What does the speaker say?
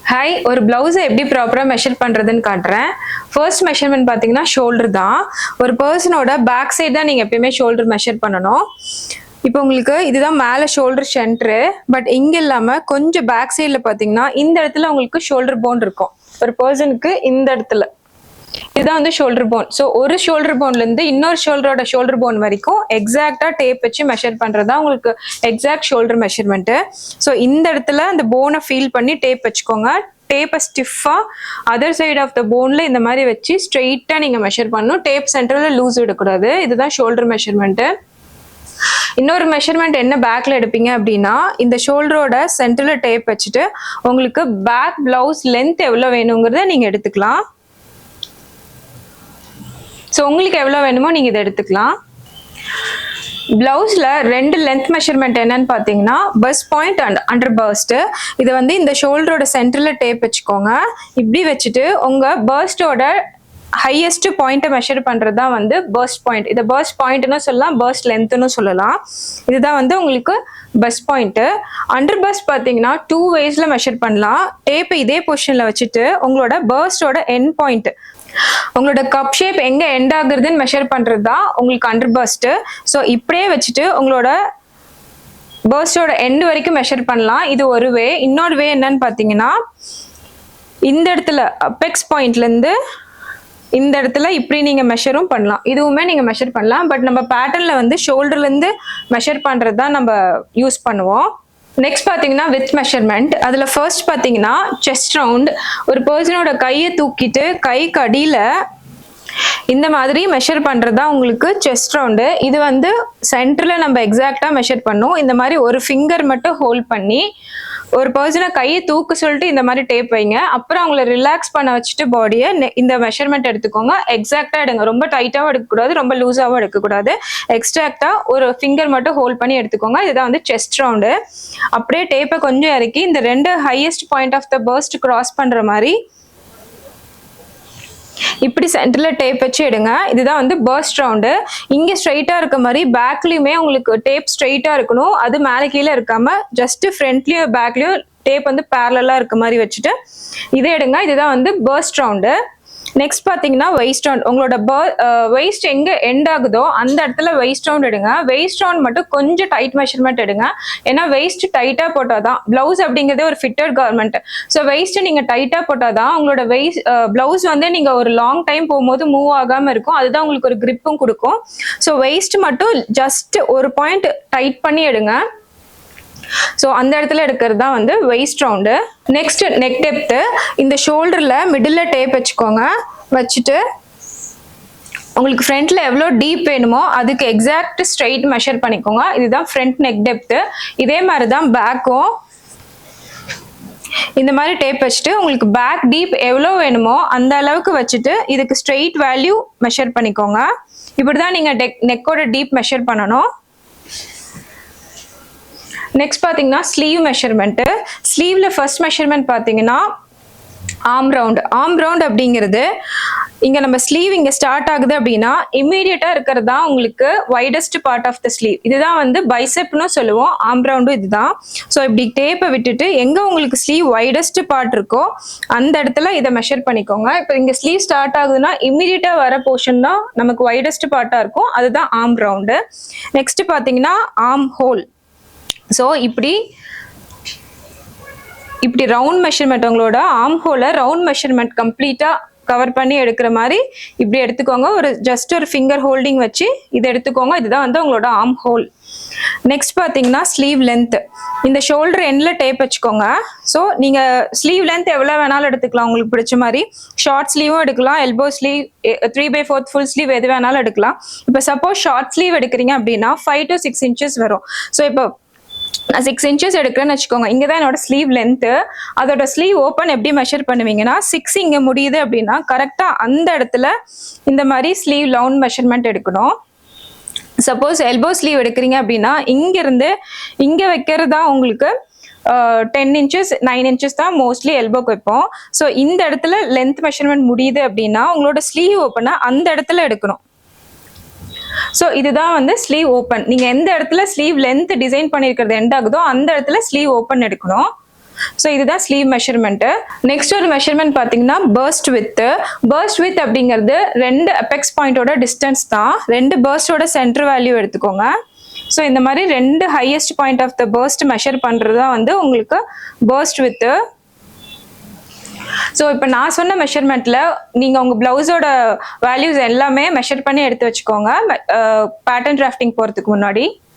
Hi, ஒரு பிளவுஸை எப்படி ப்ராப்பராக மெஷர் பண்ணுறதுன்னு காட்டுறேன். ஃபர்ஸ்ட் மெஷர்மெண்ட் பார்த்தீங்கன்னா ஷோல்டர் தான். ஒரு பர்சனோட பேக் சைடு தான் நீங்கள் எப்பயுமே ஷோல்டர் மெஷர் பண்ணணும். இப்போ உங்களுக்கு இதுதான் மேலே ஷோல்டர் சென்டரு, பட் இங்கே இல்லாமல் கொஞ்சம் பேக் சைடில் பார்த்தீங்கன்னா இந்த இடத்துல உங்களுக்கு ஷோல்டர் போன் இருக்கும். ஒரு பர்சனுக்கு இந்த இடத்துல இதுதான் வந்து ஷோல்டர் போன். ஸோ ஒரு ஷோல்டர் போன்லேருந்து இன்னொரு ஷோல்டரோட ஷோல்டர் போன் வரைக்கும் எக்ஸாக்டாக டேப் வச்சு மெஷர் பண்ணுறது தான் உங்களுக்கு எக்ஸாக்ட் ஷோல்டர் மெஷர்மெண்ட்டு. ஸோ இந்த இடத்துல அந்த போனை ஃபீல் பண்ணி டேப் வச்சுக்கோங்க. டேப்பை ஸ்டிஃபாக அதர் சைட் ஆஃப் த போனில் இந்த மாதிரி வச்சு ஸ்ட்ரெயிட்டாக நீங்கள் மெஷர் பண்ணணும். டேப் சென்டரில் லூஸ் விடக்கூடாது. இதுதான் ஷோல்டர் மெஷர்மெண்ட்டு. இன்னொரு மெஷர்மெண்ட் என்ன பேக்ல எடுப்பீங்க அப்படின்னா, இந்த ஷோல்டரோட சென்டரில் டேப் வச்சுட்டு உங்களுக்கு பேக் பிளவுஸ் லென்த் எவ்வளோ வேணுங்கிறத நீங்கள் எடுத்துக்கலாம். ஸோ உங்களுக்கு எவ்வளோ வேணுமோ நீங்கள் இதை எடுத்துக்கலாம். பிளவுஸில் ரெண்டு லென்த் மெஷர்மெண்ட் என்னன்னு பார்த்தீங்கன்னா, bus point and under first. இதை வந்து இந்த ஷோல்டரோட சென்டரில் டேப் வச்சுக்கோங்க. இப்படி வச்சுட்டு உங்கள் பர்ஸ்டோட ஹையஸ்ட் பாயிண்ட்டை மெஷர் பண்ணுறது தான் வந்து பர்ஸ்ட் பாயிண்ட். இதை பர்ஸ்ட் பாயிண்ட்னு சொல்லலாம், பர்ஸ்ட் லென்த்துன்னு சொல்லலாம். இதுதான் வந்து உங்களுக்கு பஸ் பாயிண்ட்டு. அண்டர் பர்ஸ்ட் பார்த்தீங்கன்னா 2 waysல மெஷர் பண்ணலாம். டேப்பை இதே பொசிஷனில் வச்சுட்டு உங்களோட பர்ஸ்டோட எண்ட் பாயிண்ட், உங்களோட கப் ஷேப் எங்க எண்ட் ஆகுறதுன்னு மெஷர் பண்றது தான் உங்களுக்கு அண்டர் பர்ஸ்ட். ஸோ இப்படியே வச்சுட்டு உங்களோட பர்ஸ்டோட எண்ட் வரைக்கும் மெஷர் பண்ணலாம். இது ஒரு வே. இன்னொரு வே என்னன்னு பார்த்தீங்கன்னா, இந்த இடத்துல அப்பெக்ஸ் பாயிண்ட்லேருந்து இந்த இடத்துல இப்படி நீங்க மெஷரும் பண்ணலாம். இதுவுமே நீங்க மெஷர் பண்ணலாம். பட் நம்ம பேட்டர்ன்ல வந்து ஷோல்டர்லேருந்து மெஷர் பண்றது தான் நம்ம யூஸ் பண்ணுவோம். நெக்ஸ்ட் பார்த்தீங்கன்னா வித் மெஷர்மெண்ட். அதில் ஃபர்ஸ்ட் பார்த்தீங்கன்னா செஸ்ட் ரவுண்ட். ஒரு பர்சனோட கையை தூக்கிட்டு கைக்கு அடியில் இந்த மாதிரி மெஷர் பண்ணுறது தான் உங்களுக்கு செஸ்ட் ரவுண்டு. இது வந்து சென்டரில் நம்ம எக்ஸாக்டாக மெஷர் பண்ணோம். இந்த மாதிரி ஒரு ஃபிங்கர் மட்டும் ஹோல்ட் பண்ணி ஒரு பர்சனை கையை தூக்க சொல்லிட்டு இந்த மாதிரி டேப் வைங்க. அப்புறம் அவங்கள ரிலாக்ஸ் பண்ண வச்சுட்டு பாடியை இந்த மெஷர்மெண்ட் எடுத்துக்கோங்க. எக்ஸாக்டாக எடுங்க. ரொம்ப டைட்டாகவும் எடுக்கக்கூடாது, ரொம்ப லூஸாகவும் எடுக்கக்கூடாது. எக்ஸாக்டாக ஒரு ஃபிங்கர் மட்டும் ஹோல்ட் பண்ணி எடுத்துக்கோங்க. இதுதான் வந்து செஸ்ட் ரவுண்டு. அப்படியே டேப்பை கொஞ்சம் இறக்கி இந்த ரெண்டு highest point of the bust cross பண்ணுற மாதிரி இப்படி சென்டரில் டேப் வச்சு எடுங்க. இதுதான் வந்து பர்ஸ்ட் ரவுண்டு. இங்கே ஸ்ட்ரைட்டாக இருக்க மாதிரி பேக்லேயுமே உங்களுக்கு டேப் ஸ்ட்ரைட்டாக இருக்கணும். அது மேலே கீழே இருக்காமல் ஜஸ்ட் ஃப்ரண்ட்லேயும் பேக்லேயும் டேப் வந்து பேரலாக இருக்க மாதிரி வச்சுட்டு இதை எடுங்க. இதுதான் வந்து பர்ஸ்ட் ரவுண்டு. நெக்ஸ்ட் பார்த்தீங்கன்னா வெயிஸ்ட் ரவுண்ட். உங்களோட வெயிஸ்ட் எங்கே எண்ட் ஆகுதோ அந்த இடத்துல வெயிஸ்ட் ரவுண்ட் எடுங்க. வெயிஸ்ட் ரவுண்ட் மட்டும் கொஞ்சம் டைட் மெஷர்மெண்ட் எடுங்க. ஏன்னா வெயிஸ்ட் டைட்டாக போட்டால் தான் பிளவுஸ் அப்படிங்கிறதே ஒரு ஃபிட்டட் கார்மெண்ட். ஸோ வெயிஸ்ட் நீங்கள் டைட்டாக போட்டால் தான் உங்களோட பிளவுஸ் வந்து நீங்கள் ஒரு லாங் டைம் போகும்போது மூவ் ஆகாமல் இருக்கும். அதுதான் உங்களுக்கு ஒரு கிரிப்பும் கொடுக்கும். ஸோ வெயிஸ்ட் மட்டும் ஜஸ்ட் ஒரு பாயிண்ட் டைட் பண்ணி எடுங்க. ஸோ அந்த இடத்துல எடுக்கிறது தான் வந்து waist round. Next neck depth. இந்த ஷோல்டரில் மிடில் டேப் வச்சுக்கோங்க. வச்சுட்டு உங்களுக்கு ஃப்ரண்ட்ல எவ்வளோ டீப் வேணுமோ அதுக்கு எக்ஸாக்ட் ஸ்ட்ரைட் மெஷர் பண்ணிக்கோங்க. இதுதான் ஃப்ரண்ட் நெக் டெப்த்து. இதே மாதிரி தான் பேக்கும் இந்த மாதிரி டேப் வச்சுட்டு உங்களுக்கு பேக் டீப் எவ்வளோ வேணுமோ அந்த அளவுக்கு வச்சுட்டு இதுக்கு ஸ்ட்ரெயிட் வேல்யூ மெஷர் பண்ணிக்கோங்க. இப்படி தான் நீங்கள் நெக்கோட டீப் மெஷர் பண்ணணும். நெக்ஸ்ட் பார்த்தீங்கன்னா ஸ்லீவ் மெஷர்மெண்ட்டு. ஸ்லீவ்ல ஃபர்ஸ்ட் மெஷர்மெண்ட் பார்த்தீங்கன்னா ஆர்ம் ரவுண்ட். ஆர்ம் ரவுண்ட் அப்படிங்கிறது இங்கே நம்ம ஸ்லீவ் இங்கே ஸ்டார்ட் ஆகுது அப்படின்னா இம்மீடியட்டாக இருக்கிறது தான் உங்களுக்கு widest part of the sleeve. இதுதான் வந்து பைசெப்னு சொல்லுவோம். ஆர்ம் ரவுண்டும் இதுதான். ஸோ இப்படி டேப்பை விட்டுட்டு எங்கே உங்களுக்கு ஸ்லீவ் வைடஸ்ட் பார்ட் இருக்கோ அந்த இடத்துல இதை மெஷர் பண்ணிக்கோங்க. இப்போ இங்கே ஸ்லீவ் ஸ்டார்ட் ஆகுதுன்னா இம்மீடியட்டாக வர போர்ஷன் தான் நமக்கு வைடஸ்ட் பார்ட்டாக இருக்கும். அதுதான் ஆர்ம் ரவுண்டு. நெக்ஸ்ட் பார்த்தீங்கன்னா ஆர்ம் ஹோல். ஸோ இப்படி ரவுண்ட் மெஷர்மெண்ட், உங்களோட ஆர்ம் ஹோலை ரவுண்ட் மெஷர்மெண்ட் கம்ப்ளீட்டாக கவர் பண்ணி எடுக்கிற மாதிரி இப்படி எடுத்துக்கோங்க. ஜஸ்ட் ஒரு ஃபிங்கர் ஹோல்டிங் வச்சு இதை எடுத்துக்கோங்க. இதுதான் வந்து உங்களோட ஆர்ம் ஹோல். நெக்ஸ்ட் பார்த்தீங்கன்னா ஸ்லீவ் லென்த். இந்த ஷோல்டர் எண்டில் டேப் வச்சுக்கோங்க. ஸோ நீங்கள் ஸ்லீவ் லென்த் எவ்வளோ வேணாலும் எடுத்துக்கலாம். உங்களுக்கு பிடிச்ச மாதிரி ஷார்ட் ஸ்லீவும் எடுக்கலாம், எல்போ ஸ்லீவ், 3/4 ஃபுல் ஸ்லீவ் எது வேணாலும் எடுக்கலாம். இப்போ சப்போஸ் ஷார்ட் ஸ்லீவ் எடுக்கிறீங்க அப்படின்னா 5 to 6 inches வரும். ஸோ இப்போ நான் 6 inches எடுக்கிறேன்னு வச்சுக்கோங்க. இங்கே தான் என்னோட ஸ்லீவ் லென்த்து. அதோட ஸ்லீவ் ஓப்பன் எப்படி மெஷர் பண்ணுவீங்கன்னா 6 இங்கே முடியுது அப்படின்னா கரெக்டாக அந்த இடத்துல இந்த மாதிரி ஸ்லீவ் ரவுண்ட் மெஷர்மெண்ட் எடுக்கணும். சப்போஸ் எல்போ ஸ்லீவ் எடுக்கிறீங்க அப்படின்னா இங்கிருந்து இங்கே வைக்கிறது தான் உங்களுக்கு 10 inches 9 inches தான் மோஸ்ட்லி எல்போக்கு வைப்போம். ஸோ இந்த இடத்துல லென்த் மெஷர்மெண்ட் முடியுது அப்படின்னா உங்களோட ஸ்லீவ் ஓப்பனை அந்த இடத்துல எடுக்கணும். ஸோ இதுதான் வந்து ஸ்லீவ் ஓப்பன். நீங்கள் எந்த இடத்துல ஸ்லீவ் லென்த் டிசைன் பண்ணியிருக்கிறது எண்ட் ஆகுதோ அந்த இடத்துல ஸ்லீவ் ஓப்பன் எடுக்கணும். ஸோ இதுதான் ஸ்லீவ் மெஷர்மெண்ட்டு. நெக்ஸ்ட் ஒரு மெஷர்மெண்ட் பார்த்தீங்கன்னா பர்ஸ்ட் வித்து. பர்ஸ்ட் வித் அப்படிங்கிறது 2 அபெக்ஸ் பாயிண்டோட டிஸ்டன்ஸ் தான். 2 பர்ஸ்டோட சென்டர் வேல்யூ எடுத்துக்கோங்க. ஸோ இந்த மாதிரி 2 highest point of the bust measure பண்ணுறது தான் வந்து உங்களுக்கு பர்ஸ்ட் வித்து. ஸோ இப்போ நான் சொன்ன மெஷர்மெண்ட்டில் நீங்கள் உங்கள் ப்ளவுஸோட வேல்யூஸ் எல்லாமே மெஷர் பண்ணி எடுத்து வச்சுக்கோங்க பேட்டர்ன் டிராஃப்டிங் போகிறதுக்கு முன்னாடி.